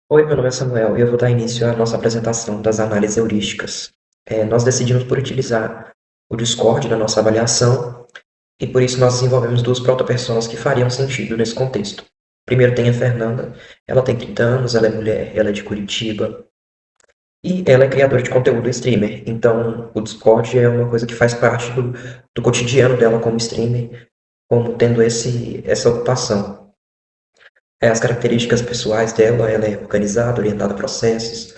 Oi, meu nome é Samuel e eu vou dar início à nossa apresentação das análises heurísticas. Nós decidimos por utilizar o Discord na nossa avaliação e por isso nós desenvolvemos duas proto-personas que fariam sentido nesse contexto. Primeiro tem a Fernanda, ela tem 30 anos, ela é mulher, ela é de Curitiba e ela é criadora de conteúdo streamer. Então o Discord é uma coisa que faz parte do cotidiano dela como streamer, como tendo essa ocupação. As características pessoais dela, ela é organizada, orientada a processos,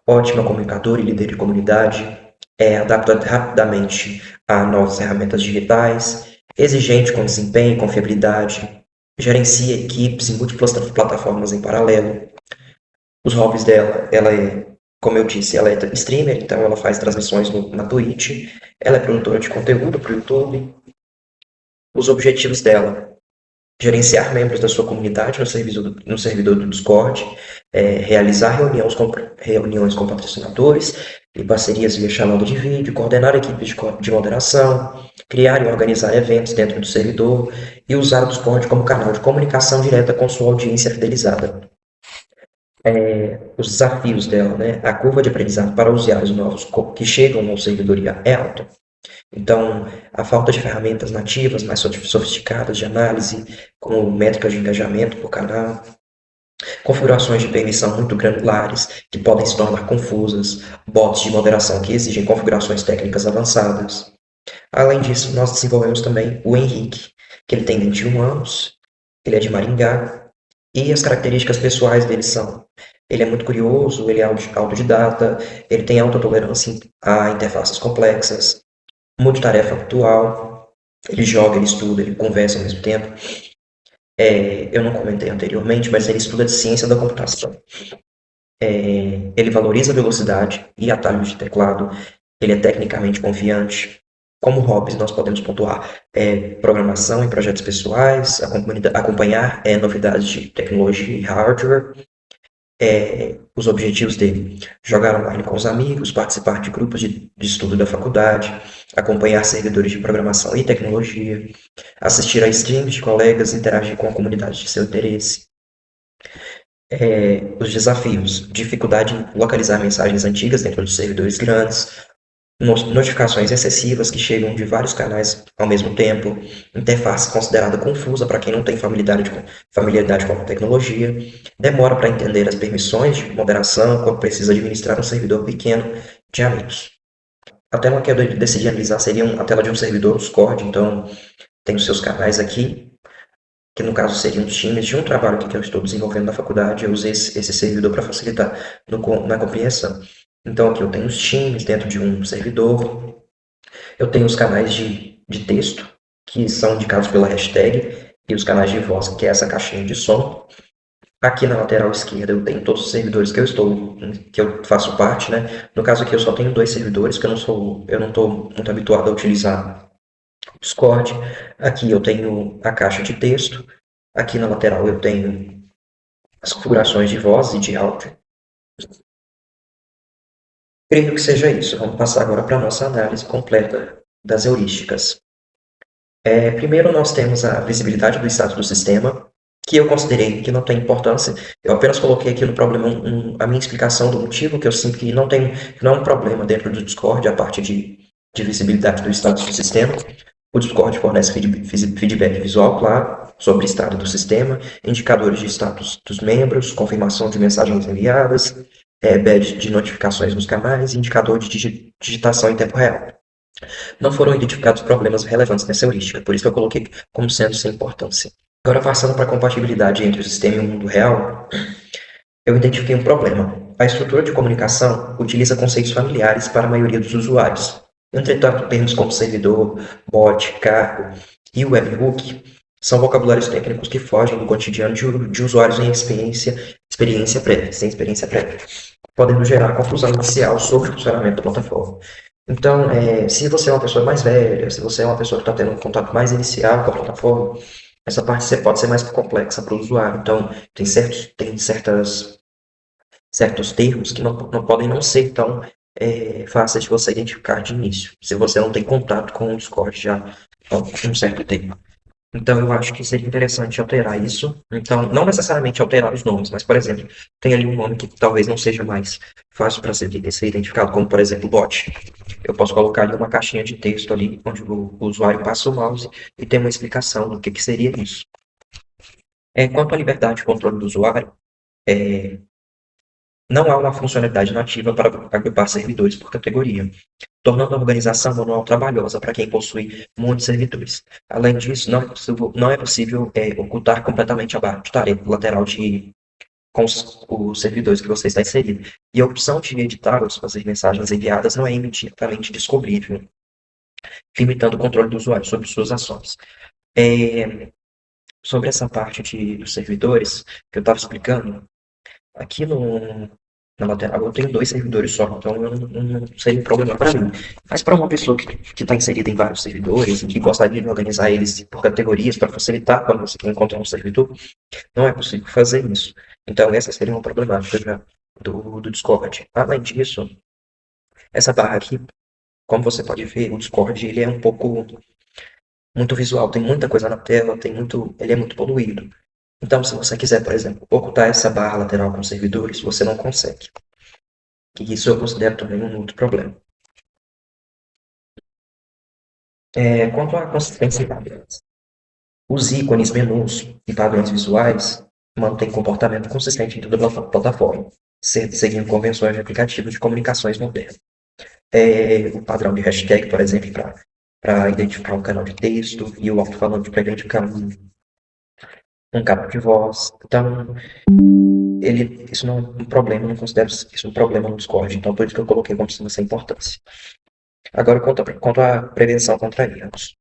ótima comunicadora e líder de comunidade, adapta rapidamente a novas ferramentas digitais, exigente com desempenho e confiabilidade, gerencia equipes em múltiplas plataformas em paralelo. Os hobbies dela, ela é, como eu disse, ela é streamer, então ela faz transmissões na Twitch, ela é produtora de conteúdo para o YouTube. Os objetivos dela: gerenciar membros da sua comunidade no servidor do Discord, realizar reuniões com patrocinadores e parcerias via chamada de vídeo, coordenar equipes de moderação, criar e organizar eventos dentro do servidor e usar o Discord como canal de comunicação direta com sua audiência fidelizada. Os desafios dela, né? A curva de aprendizado para usuários novos que chegam ao servidor é alta. Então, a falta de ferramentas nativas mais sofisticadas de análise, como métricas de engajamento por canal, configurações de permissão muito granulares, que podem se tornar confusas, bots de moderação que exigem configurações técnicas avançadas. Além disso, nós desenvolvemos também o Henrique, que ele tem 21 anos, ele é de Maringá, e as características pessoais dele são: ele é muito curioso, ele é autodidata, ele tem alta tolerância a interfaces complexas, multitarefa atual, ele joga, ele estuda, ele conversa ao mesmo tempo. Eu não comentei anteriormente, mas ele estuda de ciência da computação. Ele valoriza a velocidade e atalhos de teclado, ele é tecnicamente confiante. Como hobbies, nós podemos pontuar programação em projetos pessoais, acompanhar novidades de tecnologia e hardware. Os objetivos dele: jogar online com os amigos, participar de grupos de estudo da faculdade, acompanhar servidores de programação e tecnologia, assistir a streams de colegas, interagir com a comunidade de seu interesse. Os desafios: dificuldade em localizar mensagens antigas dentro de servidores grandes, notificações excessivas que chegam de vários canais ao mesmo tempo, interface considerada confusa para quem não tem familiaridade com a tecnologia, demora para entender as permissões de moderação quando precisa administrar um servidor pequeno de amigos. A tela que eu decidi analisar seria a tela de um servidor Discord, então tem os seus canais aqui, que no caso seriam os times de um trabalho que eu estou desenvolvendo na faculdade. Eu usei esse servidor para facilitar na compreensão. Então aqui eu tenho os times dentro de um servidor, eu tenho os canais de texto, que são indicados pela hashtag, e os canais de voz, que é essa caixinha de som. Aqui na lateral esquerda eu tenho todos os servidores que eu faço parte, né? No caso aqui eu só tenho dois servidores, que eu não estou muito habituado a utilizar o Discord. Aqui eu tenho a caixa de texto, aqui na lateral eu tenho as configurações de voz e de áudio. Creio que seja isso. Vamos passar agora para a nossa análise completa das heurísticas. Primeiro nós temos a visibilidade do status do sistema, que eu considerei que não tem importância. Eu apenas coloquei aqui no problema a minha explicação do motivo, que eu sinto que não é um problema dentro do Discord, a parte de visibilidade do status do sistema. O Discord fornece feedback visual, claro, sobre o estado do sistema, indicadores de status dos membros, confirmação de mensagens enviadas, badge de notificações nos canais, indicador de digitação em tempo real. Não foram identificados problemas relevantes nessa heurística, por isso que eu coloquei como sendo sem importância. Agora, passando para a compatibilidade entre o sistema e o mundo real, eu identifiquei um problema. A estrutura de comunicação utiliza conceitos familiares para a maioria dos usuários. Entretanto, termos como servidor, bot, cargo e webhook são vocabulários técnicos que fogem do cotidiano de usuários sem experiência prévia, podendo gerar confusão inicial sobre o funcionamento da plataforma. Então, se você é uma pessoa mais velha, se você é uma pessoa que está tendo um contato mais inicial com a plataforma, essa parte pode ser mais complexa para o usuário. Então, tem certos termos que não podem não ser tão fáceis de você identificar de início, se você não tem contato com o Discord já há um certo tempo. Então, eu acho que seria interessante alterar isso. Então, não necessariamente alterar os nomes, mas, por exemplo, tem ali um nome que talvez não seja mais fácil para ser identificado, como, por exemplo, bot. Eu posso colocar ali uma caixinha de texto ali, onde o usuário passa o mouse e tem uma explicação do que seria isso. Quanto à liberdade de controle do usuário, é, não há uma funcionalidade nativa para agrupar servidores por categoria, tornando a organização manual trabalhosa para quem possui muitos servidores. Além disso, não é possível ocultar completamente a barra de tarefa lateral com os servidores que você está inserido. E a opção de editar ou fazer mensagens enviadas não é imediatamente descobrível, limitando o controle do usuário sobre suas ações. Sobre essa parte dos servidores que eu estava explicando, aqui na lateral eu tenho 2 servidores só, então não seria um problema para mim. Mas para uma pessoa que está inserida em vários servidores e que gostaria de organizar eles por categorias para facilitar quando você quer encontrar um servidor, não é possível fazer isso. Então essa seria uma problemática já do Discord. Além disso, essa barra aqui, como você pode ver, o Discord ele é um pouco muito visual, tem muita coisa na tela, ele é muito poluído. Então, se você quiser, por exemplo, ocultar essa barra lateral com servidores, você não consegue. E isso eu considero também um outro problema. Quanto à consistência de padrões, os ícones, menus e padrões visuais mantêm comportamento consistente em toda a plataforma, seguindo convenções de aplicativos de comunicações modernas. O padrão de hashtag, por exemplo, para identificar um canal de texto e o alto-falante para identificar um cabo de voz. Então, isso não é um problema, eu não considero isso um problema no Discord, então por isso que eu coloquei como sendo essa importância. Agora, quanto à prevenção contra erros.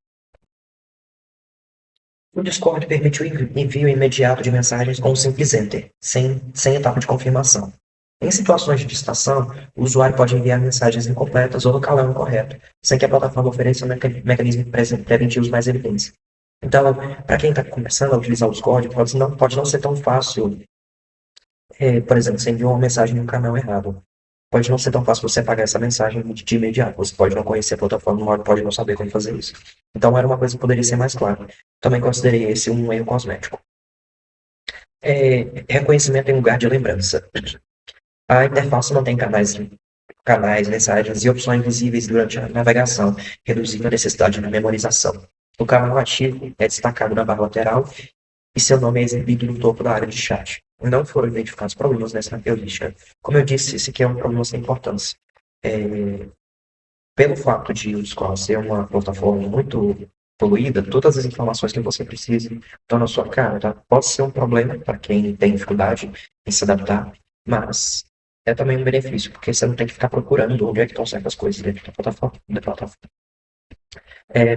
O Discord permite o envio imediato de mensagens com um simples Enter, sem etapa de confirmação. Em situações de distração, o usuário pode enviar mensagens incompletas ou no canal incorreto, sem que a plataforma ofereça mecanismos preventivos mais evidentes. Então, para quem está começando a utilizar o Discord, pode não ser tão fácil. Por exemplo, você enviou uma mensagem no canal errado. Pode não ser tão fácil você apagar essa mensagem de imediato. Você pode não conhecer a plataforma, pode não saber como fazer isso. Então, era uma coisa que poderia ser mais clara. Também considerei esse um erro cosmético. Reconhecimento em lugar de lembrança. A interface mantém canais, mensagens e opções visíveis durante a navegação, reduzindo a necessidade de memorização. O canal ativo é destacado na barra lateral e seu nome é exibido no topo da área de chat. Não foram identificados problemas nessa heurística. Como eu disse, esse aqui é um problema sem importância. Pelo fato de o Discord ser uma plataforma muito poluída, todas as informações que você precisa estão na sua cara, tá? Pode ser um problema para quem tem dificuldade em se adaptar, mas é também um benefício, porque você não tem que ficar procurando onde é que estão certas coisas dentro da plataforma.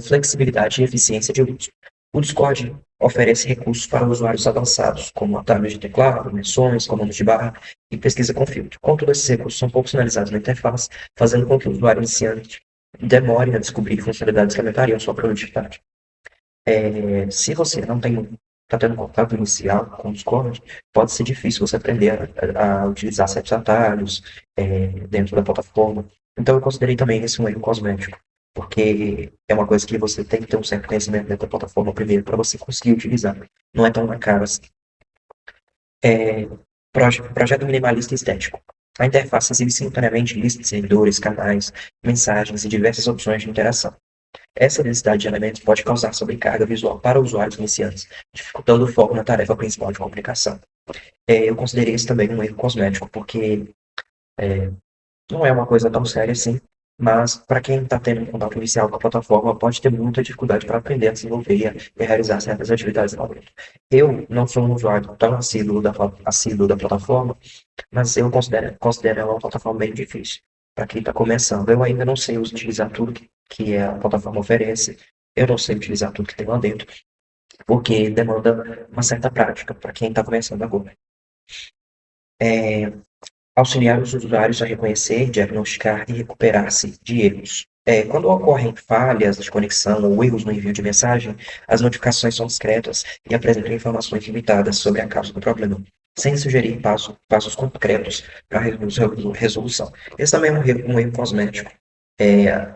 Flexibilidade e eficiência de uso. O Discord oferece recursos para usuários avançados, como atalhos de teclado, menções, comandos de barra e pesquisa com filtro. Contudo, esses recursos são pouco sinalizados na interface, fazendo com que o usuário iniciante demore a descobrir funcionalidades que aumentariam sua produtividade. Se você não está tendo contato inicial com o Discord, pode ser difícil você aprender a utilizar certos atalhos dentro da plataforma. Então, eu considerei também esse um erro cosmético, porque é uma coisa que você tem que ter um certo conhecimento dentro da plataforma primeiro para você conseguir utilizar. Não é tão na cara assim. Projeto minimalista e estético. A interface exibe simultaneamente listas de servidores, canais, mensagens e diversas opções de interação. Essa densidade de elementos pode causar sobrecarga visual para usuários iniciantes, dificultando o foco na tarefa principal de comunicação. Eu considerei isso também um erro cosmético, porque não é uma coisa tão séria assim, mas para quem está tendo um contato inicial com a plataforma, pode ter muita dificuldade para aprender a desenvolver e realizar certas atividades lá dentro. Eu não sou um usuário tão assíduo da plataforma, mas eu considero ela uma plataforma bem difícil para quem está começando. Eu ainda não sei utilizar tudo que a plataforma oferece, eu não sei utilizar tudo que tem lá dentro, porque demanda uma certa prática para quem está começando agora. Auxiliar os usuários a reconhecer, diagnosticar e recuperar-se de erros. Quando ocorrem falhas de conexão ou erros no envio de mensagem, as notificações são discretas e apresentam informações limitadas sobre a causa do problema, sem sugerir passos concretos para a resolução. Esse também é um erro cosmético.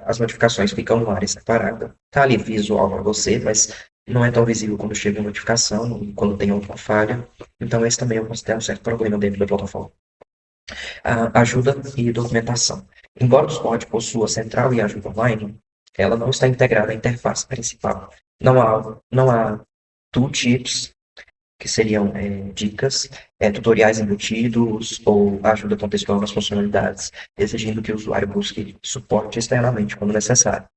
As notificações ficam no área separada, está ali visual para você, mas não é tão visível quando chega uma notificação, quando tem alguma falha. Então, esse também eu considero um certo problema dentro da plataforma. Ajuda e documentação. Embora o Discord possua central e ajuda online, ela não está integrada à interface principal. Não há tooltips, que seriam dicas, tutoriais embutidos ou ajuda contextual nas funcionalidades, exigindo que o usuário busque suporte externamente quando necessário.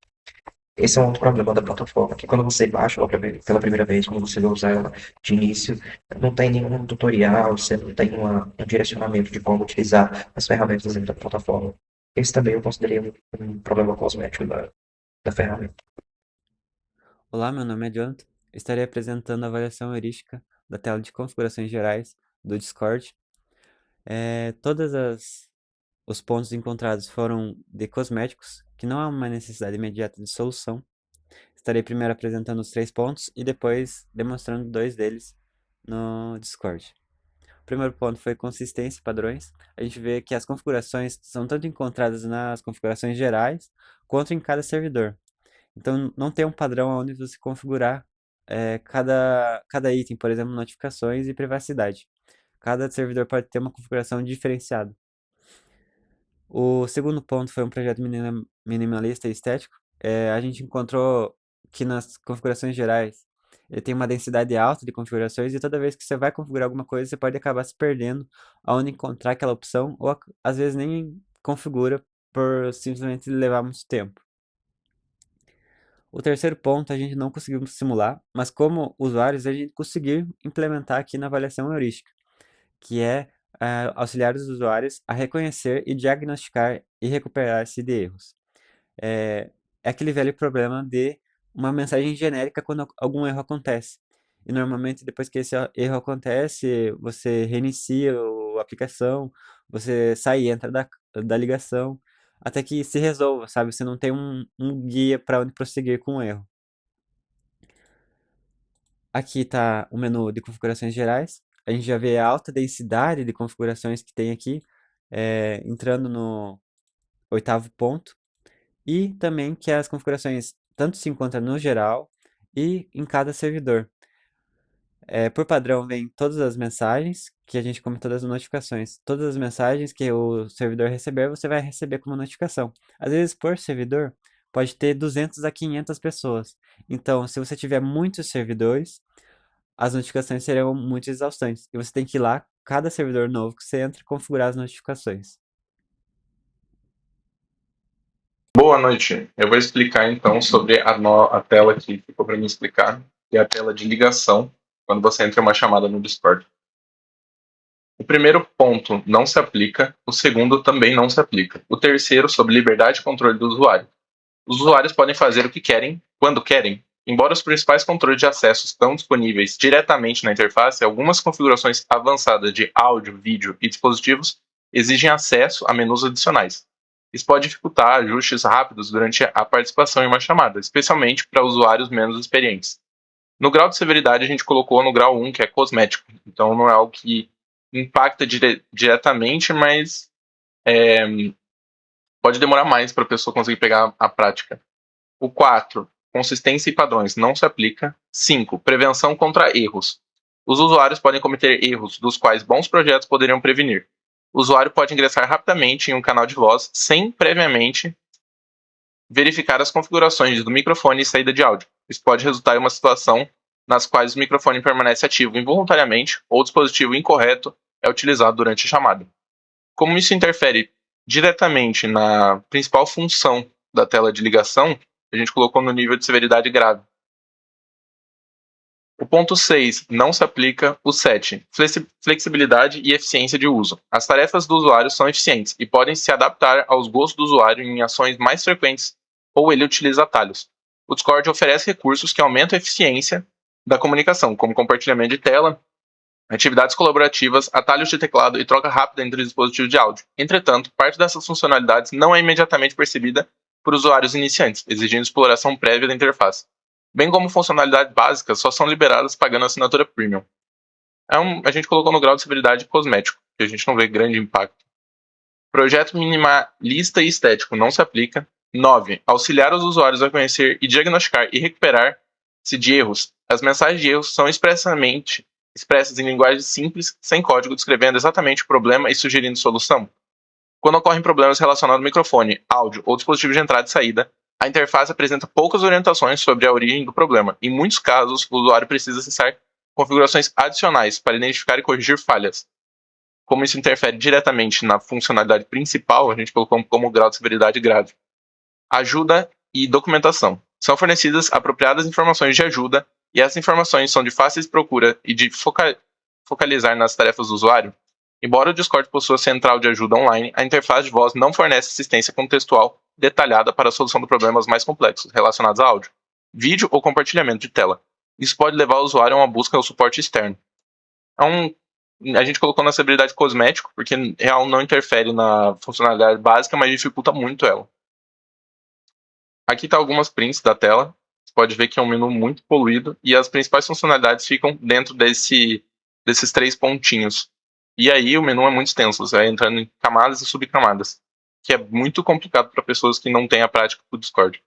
Esse é um outro problema da plataforma, que quando você baixa ela pela primeira vez, quando você vai usar ela de início, não tem nenhum tutorial, você não tem um direcionamento de como utilizar as ferramentas dentro da plataforma. Esse também eu considerei um problema cosmético da ferramenta. Olá, meu nome é Jonathan. Estarei apresentando a avaliação heurística da tela de configurações gerais do Discord. Os pontos encontrados foram de cosméticos, que não há uma necessidade imediata de solução. Estarei primeiro apresentando os 3 pontos e depois demonstrando 2 deles no Discord. O primeiro ponto foi consistência e padrões. A gente vê que as configurações são tanto encontradas nas configurações gerais quanto em cada servidor. Então, não tem um padrão onde você configurar cada item, por exemplo, notificações e privacidade. Cada servidor pode ter uma configuração diferenciada. O segundo ponto foi um projeto minimalista e estético. A gente encontrou que nas configurações gerais ele tem uma densidade alta de configurações e toda vez que você vai configurar alguma coisa, você pode acabar se perdendo aonde encontrar aquela opção ou às vezes nem configura por simplesmente levar muito tempo. O terceiro ponto a gente não conseguiu simular, mas como usuários a gente conseguiu implementar aqui na avaliação heurística, que é auxiliar os usuários a reconhecer e diagnosticar e recuperar-se de erros. É, é aquele velho problema de uma mensagem genérica quando algum erro acontece. E normalmente depois que esse erro acontece, você reinicia a aplicação, você sai e entra da ligação, até que se resolva, sabe? Você não tem um guia para onde prosseguir com o erro. Aqui está o menu de configurações gerais. A gente já vê a alta densidade de configurações que tem aqui, entrando no oitavo ponto. E também que as configurações tanto se encontram no geral e em cada servidor. Por padrão, vem todas as mensagens, que a gente comentou das notificações. Todas as mensagens que o servidor receber, você vai receber como notificação. Às vezes, por servidor, pode ter 200 a 500 pessoas. Então, se você tiver muitos servidores, as notificações serão muito exaustantes. E você tem que ir lá, cada servidor novo que você entra, configurar as notificações. Boa noite. Eu vou explicar então sobre a tela que ficou para mim explicar, que é a tela de ligação, quando você entra em uma chamada no Discord. O primeiro ponto não se aplica, o segundo também não se aplica. O terceiro, sobre liberdade e controle do usuário. Os usuários podem fazer o que querem, quando querem. Embora os principais controles de acesso estão disponíveis diretamente na interface, algumas configurações avançadas de áudio, vídeo e dispositivos exigem acesso a menus adicionais. Isso pode dificultar ajustes rápidos durante a participação em uma chamada, especialmente para usuários menos experientes. No grau de severidade, a gente colocou no grau 1, que é cosmético. Então, não é algo que impacta diretamente, mas pode demorar mais para a pessoa conseguir pegar a prática. O 4, consistência e padrões, não se aplica. 5, prevenção contra erros. Os usuários podem cometer erros dos quais bons projetos poderiam prevenir. O usuário pode ingressar rapidamente em um canal de voz sem previamente verificar as configurações do microfone e saída de áudio. Isso pode resultar em uma situação nas quais o microfone permanece ativo involuntariamente ou o dispositivo incorreto é utilizado durante a chamada. Como isso interfere diretamente na principal função da tela de ligação, a gente colocou no nível de severidade grave. O ponto 6 não se aplica. O 7, flexibilidade e eficiência de uso. As tarefas do usuário são eficientes e podem se adaptar aos gostos do usuário em ações mais frequentes ou ele utiliza atalhos. O Discord oferece recursos que aumentam a eficiência da comunicação, como compartilhamento de tela, atividades colaborativas, atalhos de teclado e troca rápida entre dispositivos de áudio. Entretanto, parte dessas funcionalidades não é imediatamente percebida por usuários iniciantes, exigindo exploração prévia da interface. Bem como funcionalidades básicas só são liberadas pagando a assinatura Premium. A gente colocou no grau de severidade cosmético, que a gente não vê grande impacto. Projeto minimalista e estético não se aplica. 9. Auxiliar os usuários a conhecer e diagnosticar e recuperar de erros. As mensagens de erros são expressas em linguagem simples, sem código, descrevendo exatamente o problema e sugerindo solução. Quando ocorrem problemas relacionados ao microfone, áudio ou dispositivo de entrada e saída, a interface apresenta poucas orientações sobre a origem do problema. Em muitos casos, o usuário precisa acessar configurações adicionais para identificar e corrigir falhas. Como isso interfere diretamente na funcionalidade principal, a gente colocou como grau de severidade grave. Ajuda e documentação. São fornecidas apropriadas informações de ajuda e essas informações são de fácil procura e de focalizar nas tarefas do usuário. Embora o Discord possua central de ajuda online, a interface de voz não fornece assistência contextual detalhada para a solução de problemas mais complexos relacionados a áudio, vídeo ou compartilhamento de tela. Isso pode levar o usuário a uma busca ou suporte externo. A gente colocou na severidade cosmético, porque real não interfere na funcionalidade básica, mas dificulta muito ela. Aqui está algumas prints da tela. Você pode ver que é um menu muito poluído e as principais funcionalidades ficam dentro desses 3 pontinhos. E aí o menu é muito extenso, você vai entrando em camadas e subcamadas, que é muito complicado para pessoas que não têm a prática do Discord.